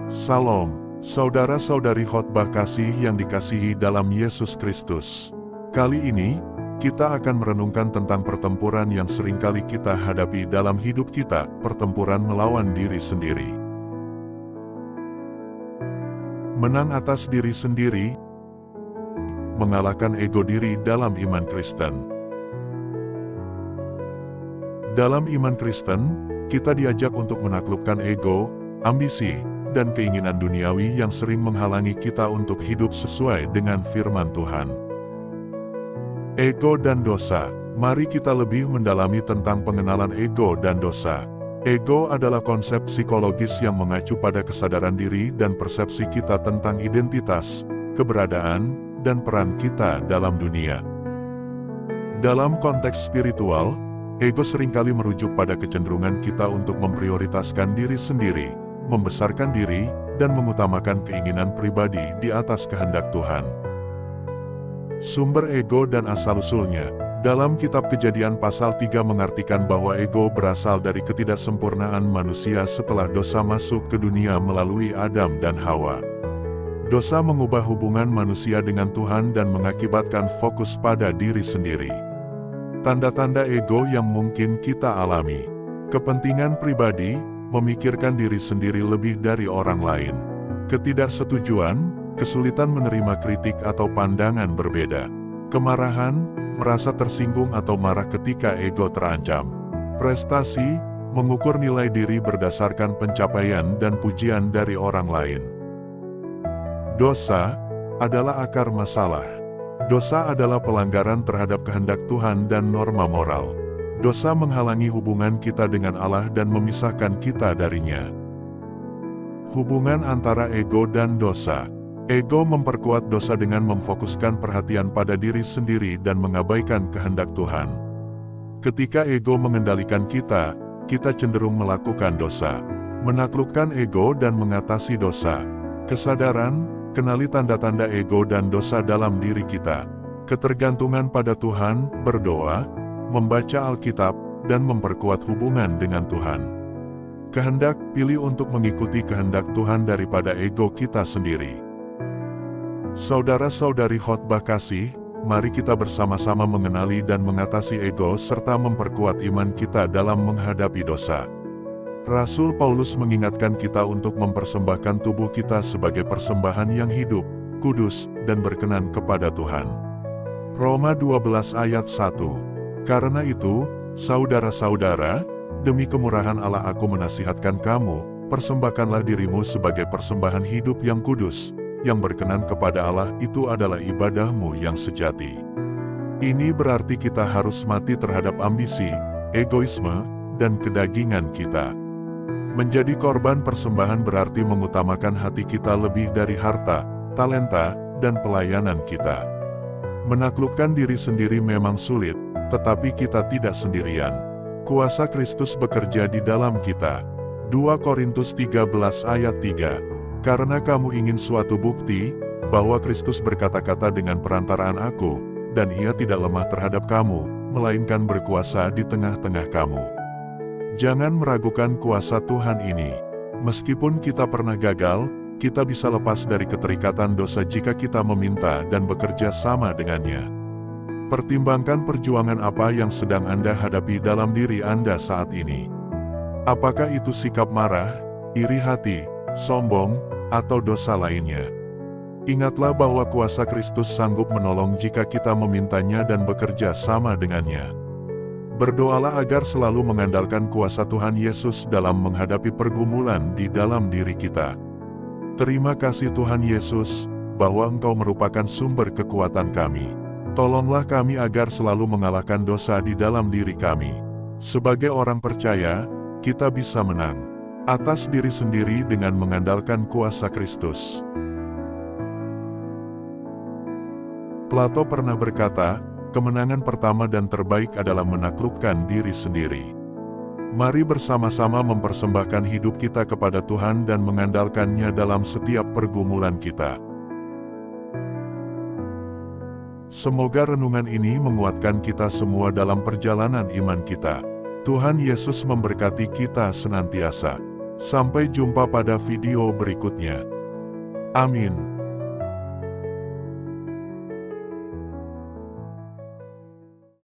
Salam, saudara-saudari khotbah kasih yang dikasihi dalam Yesus Kristus. Kali ini, kita akan merenungkan tentang pertempuran yang seringkali kita hadapi dalam hidup kita, pertempuran melawan diri sendiri. Menang atas diri sendiri, mengalahkan ego diri dalam iman Kristen. Dalam iman Kristen, kita diajak untuk menaklukkan ego, ambisi, dan keinginan duniawi yang sering menghalangi kita untuk hidup sesuai dengan firman Tuhan. Ego dan dosa. Mari kita lebih mendalami tentang pengenalan ego dan dosa. Ego adalah konsep psikologis yang mengacu pada kesadaran diri dan persepsi kita tentang identitas, keberadaan, dan peran kita dalam dunia. Dalam konteks spiritual, ego seringkali merujuk pada kecenderungan kita untuk memprioritaskan diri sendiri, membesarkan diri, dan mengutamakan keinginan pribadi di atas kehendak Tuhan. Sumber ego dan asal-usulnya. Dalam kitab Kejadian pasal 3 mengartikan bahwa ego berasal dari ketidaksempurnaan manusia setelah dosa masuk ke dunia melalui Adam dan Hawa. Dosa mengubah hubungan manusia dengan Tuhan dan mengakibatkan fokus pada diri sendiri. Tanda-tanda ego yang mungkin kita alami. Kepentingan pribadi, memikirkan diri sendiri lebih dari orang lain. Ketidaksetujuan, kesulitan menerima kritik atau pandangan berbeda. Kemarahan, merasa tersinggung atau marah ketika ego terancam. Prestasi, mengukur nilai diri berdasarkan pencapaian dan pujian dari orang lain. Dosa adalah akar masalah. Dosa adalah pelanggaran terhadap kehendak Tuhan dan norma moral. Dosa menghalangi hubungan kita dengan Allah dan memisahkan kita darinya. Hubungan antara ego dan dosa. Ego memperkuat dosa dengan memfokuskan perhatian pada diri sendiri dan mengabaikan kehendak Tuhan. Ketika ego mengendalikan kita cenderung melakukan dosa. Menaklukkan ego dan mengatasi dosa. Kesadaran, kenali tanda-tanda ego dan dosa dalam diri kita. Ketergantungan pada Tuhan, berdoa, membaca Alkitab, dan memperkuat hubungan dengan Tuhan. Kehendak, pilih untuk mengikuti kehendak Tuhan daripada ego kita sendiri. Saudara-saudari khotbah kasih, mari kita bersama-sama mengenali dan mengatasi ego serta memperkuat iman kita dalam menghadapi dosa. Rasul Paulus mengingatkan kita untuk mempersembahkan tubuh kita sebagai persembahan yang hidup, kudus, dan berkenan kepada Tuhan. Roma 12 ayat 1. Karena itu, saudara-saudara, demi kemurahan Allah aku menasihatkan kamu, persembahkanlah dirimu sebagai persembahan hidup yang kudus, yang berkenan kepada Allah, itu adalah ibadahmu yang sejati. Ini berarti kita harus mati terhadap ambisi, egoisme, dan kedagingan kita. Menjadi korban persembahan berarti mengutamakan hati kita lebih dari harta, talenta, dan pelayanan kita. Menaklukkan diri sendiri memang sulit, tetapi kita tidak sendirian. Kuasa Kristus bekerja di dalam kita. 2 Korintus 13 ayat 3. Karena kamu ingin suatu bukti, bahwa Kristus berkata-kata dengan perantaraan aku, dan ia tidak lemah terhadap kamu, melainkan berkuasa di tengah-tengah kamu. Jangan meragukan kuasa Tuhan ini. Meskipun kita pernah gagal, kita bisa lepas dari keterikatan dosa jika kita meminta dan bekerja sama dengannya. Pertimbangkan perjuangan apa yang sedang Anda hadapi dalam diri Anda saat ini. Apakah itu sikap marah, iri hati, sombong, atau dosa lainnya? Ingatlah bahwa kuasa Kristus sanggup menolong jika kita memintanya dan bekerja sama dengannya. Berdoalah agar selalu mengandalkan kuasa Tuhan Yesus dalam menghadapi pergumulan di dalam diri kita. Terima kasih Tuhan Yesus, bahwa Engkau merupakan sumber kekuatan kami. Tolonglah kami agar selalu mengalahkan dosa di dalam diri kami. Sebagai orang percaya, kita bisa menang atas diri sendiri dengan mengandalkan kuasa Kristus. Plato pernah berkata, kemenangan pertama dan terbaik adalah menaklukkan diri sendiri. Mari bersama-sama mempersembahkan hidup kita kepada Tuhan dan mengandalkannya dalam setiap pergumulan kita. Semoga renungan ini menguatkan kita semua dalam perjalanan iman kita. Tuhan Yesus memberkati kita senantiasa. Sampai jumpa pada video berikutnya. Amin.